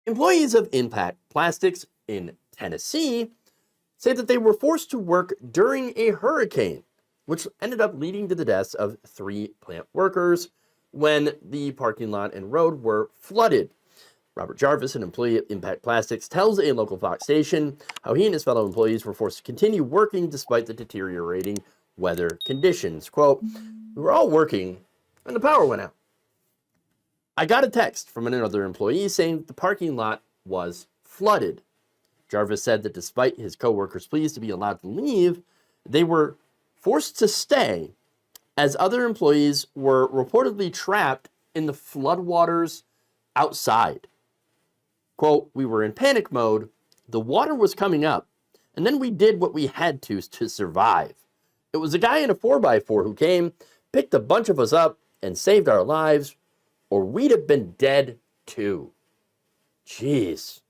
Employees of Impact Plastics in Tennessee say that they were forced to work during a hurricane, which ended up leading to the deaths of 3 plant workers when the parking lot and road were flooded. Robert Jarvis, an employee at Impact Plastics, tells a local Fox station how he and his fellow employees were forced to continue working despite the deteriorating weather conditions. Quote, "We were all working and the power went out. I got a text from another employee saying the parking lot was flooded." Jarvis said that despite his coworkers' pleas to be allowed to leave, they were forced to stay as other employees were reportedly trapped in the floodwaters outside. Quote, "We were in panic mode. The water was coming up, and then we did what we had to survive. It was a guy in a 4x4 who came, picked a bunch of us up, and saved our lives, or we'd have been dead too." Jeez.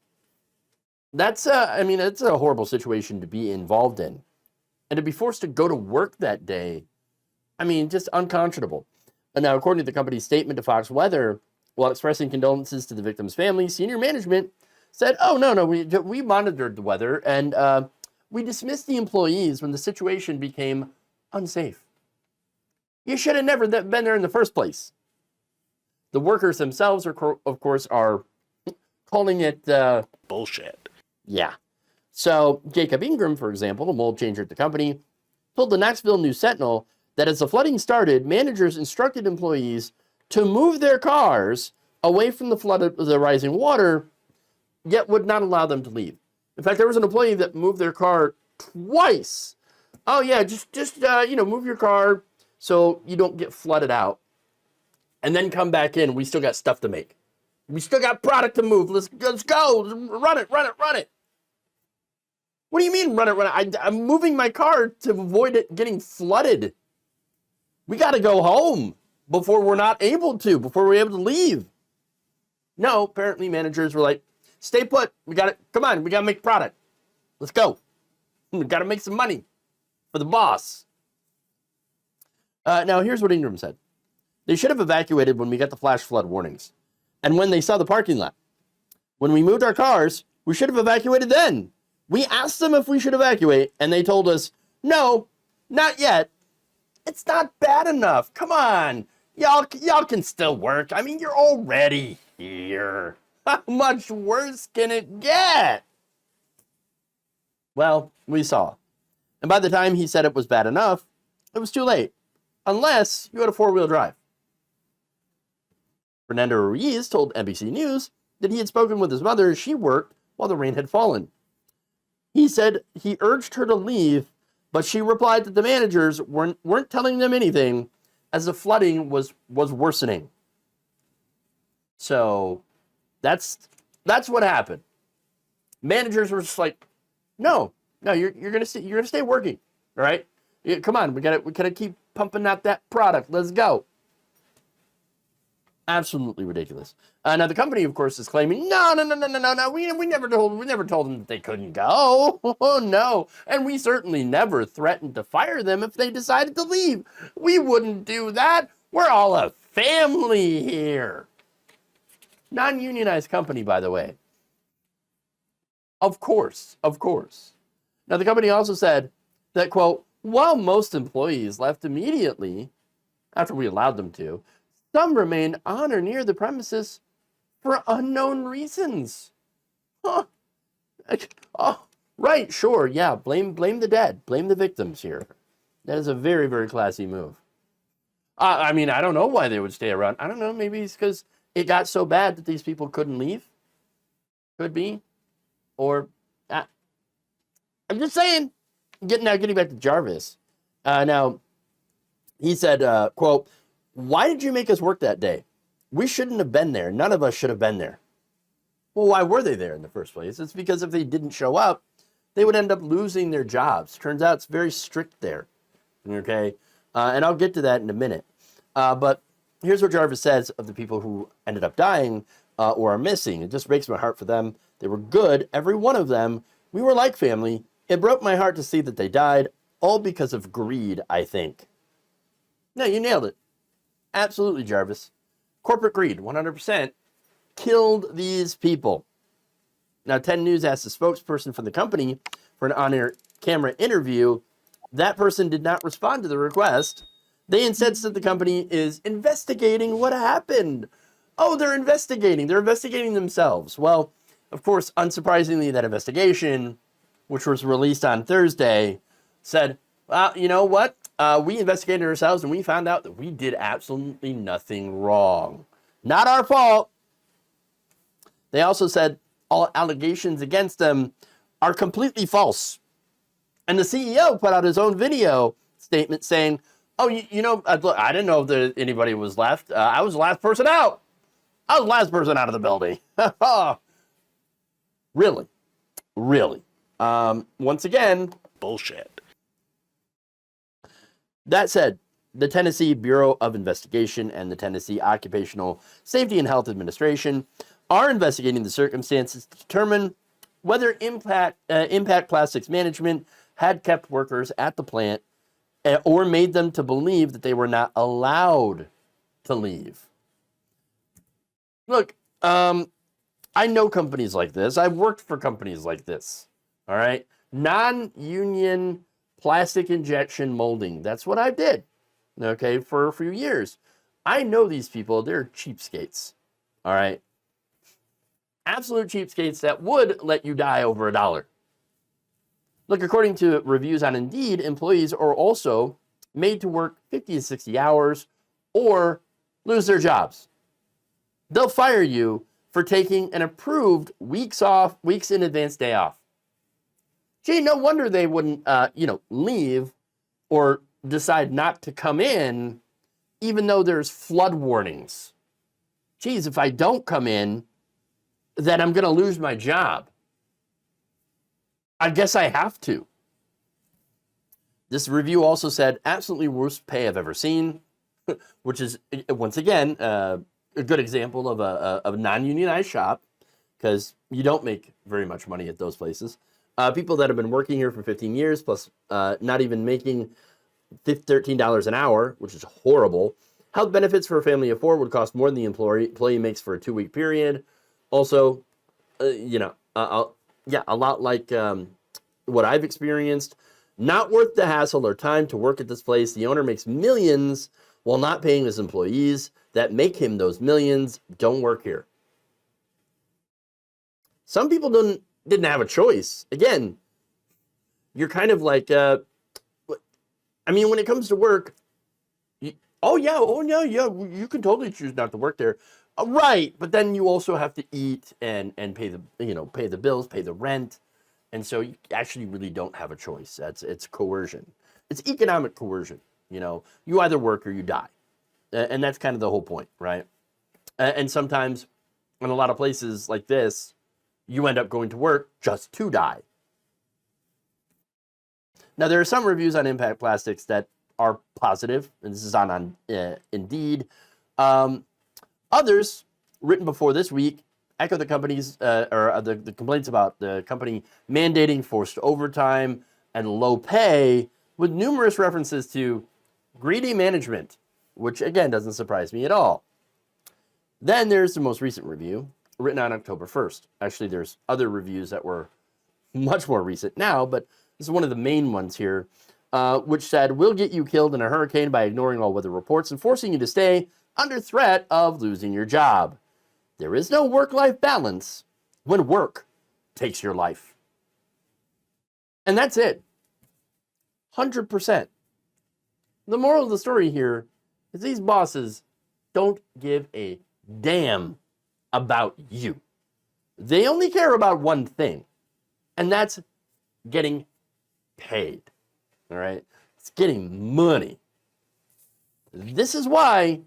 That's a horrible situation to be involved in. And to be forced to go to work that day, just unconscionable. And now, according to the company's statement to Fox Weather, while expressing condolences to the victim's family, senior management said, "Oh, no, we monitored the weather, and we dismissed the employees when the situation became unsafe. You should have never been there in the first place." The workers themselves, of course, are calling it bullshit. Yeah. So Jacob Ingram, for example, a mold changer at the company, told the Knoxville News Sentinel that as the flooding started, managers instructed employees to move their cars away from the rising water, yet would not allow them to leave. In fact, there was an employee that moved their car twice. "Oh yeah, just move your car so you don't get flooded out, and then come back in. We still got stuff to make. We still got product to move. Let's go. Run it. What do you mean run it? I'm moving my car to avoid it getting flooded. We got to go home before we're able to leave." No, apparently managers were like, "Stay put. Come on, we got to make product. Let's go. We got to make some money for the boss." Now, here's what Ingram said. "They should have evacuated when we got the flash flood warnings. And when they saw the parking lot. When we moved our cars, we should have evacuated then. We asked them if we should evacuate, and they told us, no, not yet. It's not bad enough. Come on. Y'all can still work. You're already here. How much worse can it get?" Well, we saw. And by the time he said it was bad enough, it was too late. Unless you had a 4-wheel drive. Fernando Ruiz told NBC News that he had spoken with his mother as she worked while the rain had fallen. He said he urged her to leave, but she replied that the managers weren't telling them anything as the flooding was worsening. So that's what happened. Managers were just like, no, you're gonna stay working, all right? Come on, we gotta keep pumping out that product. Let's go. Absolutely ridiculous. Now the company, of course, is claiming, no. We never told them that they couldn't go. Oh no, and we certainly never threatened to fire them if they decided to leave. We wouldn't do that. We're all a family here. Non-unionized company, by the way. Of course. Now the company also said that, quote, "While most employees left immediately after we allowed them to, some remained on or near the premises for unknown reasons." Huh. Oh, right, sure, yeah, blame the dead, blame the victims here. That is a very, very classy move. I don't know why they would stay around. I don't know, maybe it's because it got so bad that these people couldn't leave. Could be. Or, I'm just saying, getting back to Jarvis. Now, he said, quote, "Why did you make us work that day? We shouldn't have been there. None of us should have been there." Well, why were they there in the first place? It's because if they didn't show up, they would end up losing their jobs. Turns out it's very strict there. Okay? And I'll get to that in a minute. But here's what Jarvis says of the people who ended up dying or are missing. It just breaks my heart for them. They were good, every one of them. We were like family. It broke my heart to see that they died, all because of greed, I think. No, you nailed it. Absolutely, Jarvis. Corporate greed, 100%, killed these people. Now, 10 News asked a spokesperson for the company for an on-air camera interview. That person did not respond to the request. They instead said the company is investigating what happened. Oh, they're investigating. They're investigating themselves. Well, of course, unsurprisingly, that investigation, which was released on Thursday, said, well, you know what? We investigated ourselves and we found out that we did absolutely nothing wrong. Not our fault. They also said all allegations against them are completely false. And the CEO put out his own video statement saying, oh, you know, I didn't know that anybody was left. I was the last person out. I was the last person out of the building. Really? Really? Once again, bullshit. That said, the Tennessee Bureau of Investigation and the Tennessee Occupational Safety and Health Administration are investigating the circumstances to determine whether Impact Plastics Management had kept workers at the plant or made them to believe that they were not allowed to leave. Look, I know companies like this. I've worked for companies like this. All right? Non-union plastic injection molding. That's what I did, okay, for a few years. I know these people. They're cheapskates. All right? Absolute cheapskates that would let you die over $1. Look, according to reviews on Indeed, employees are also made to work 50 to 60 hours or lose their jobs. They'll fire you for taking an approved weeks in advance day off. Gee, no wonder they wouldn't, leave or decide not to come in, even though there's flood warnings. Geez, if I don't come in, then I'm going to lose my job. I guess I have to. This review also said, absolutely worst pay I've ever seen, which is, once again, a good example of a non-unionized shop, because you don't make very much money at those places. People that have been working here for 15 years, plus not even making $13 an hour, which is horrible. Health benefits for a family of 4 would cost more than the employee makes for a 2-week period. Also, a lot like what I've experienced. Not worth the hassle or time to work at this place. The owner makes millions while not paying his employees that make him those millions. Don't work here. Some people didn't have a choice. Again, you're kind of like, when it comes to work, you can totally choose not to work there. Right, but then you also have to eat and pay the bills, pay the rent. And so you actually really don't have a choice. It's coercion. It's economic coercion. You either work or you die. And that's kind of the whole point, right? And sometimes in a lot of places like this, you end up going to work just to die. Now, there are some reviews on Impact Plastics that are positive, and this is on Indeed. Others, written before this week, echo the company's the complaints about the company mandating forced overtime and low pay, with numerous references to greedy management, which again doesn't surprise me at all. Then there's the most recent review, written on October 1st. Actually, there's other reviews that were much more recent now, but this is one of the main ones here, which said, we'll get you killed in a hurricane by ignoring all weather reports and forcing you to stay under threat of losing your job. There is no work-life balance when work takes your life. And that's it. 100%. The moral of the story here is these bosses don't give a damn about you. They only care about one thing, and that's getting paid. All right? It's getting money. This is why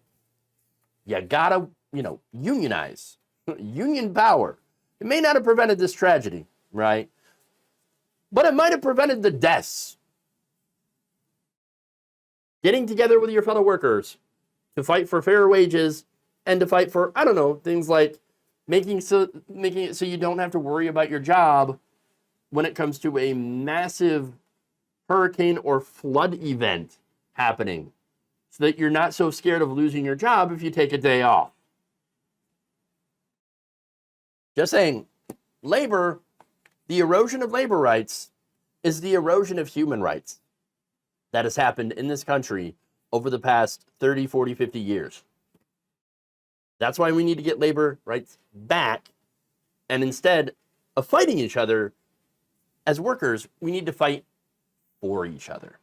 you gotta, unionize. Union power. It may not have prevented this tragedy, right? But it might have prevented the deaths. Getting together with your fellow workers to fight for fair wages and to fight for, things like making it so you don't have to worry about your job when it comes to a massive hurricane or flood event happening, so that you're not so scared of losing your job if you take a day off. Just saying, Labor, the erosion of labor rights, is the erosion of human rights that has happened in this country over the past 30, 40, 50 years. That's why we need to get labor rights back. And instead of fighting each other as workers, we need to fight for each other.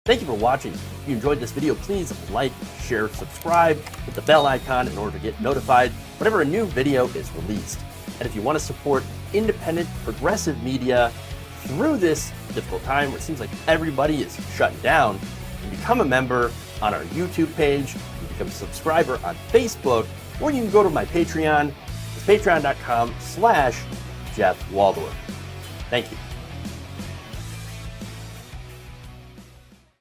Thank you for watching. If you enjoyed this video, please like, share, subscribe, hit the bell icon in order to get notified whenever a new video is released. And if you want to support independent, progressive media through this difficult time where it seems like everybody is shutting down, you can become a member on our YouTube page, you can become a subscriber on Facebook, or you can go to my Patreon. It's patreon.com/Jeff Waldorf. Thank you.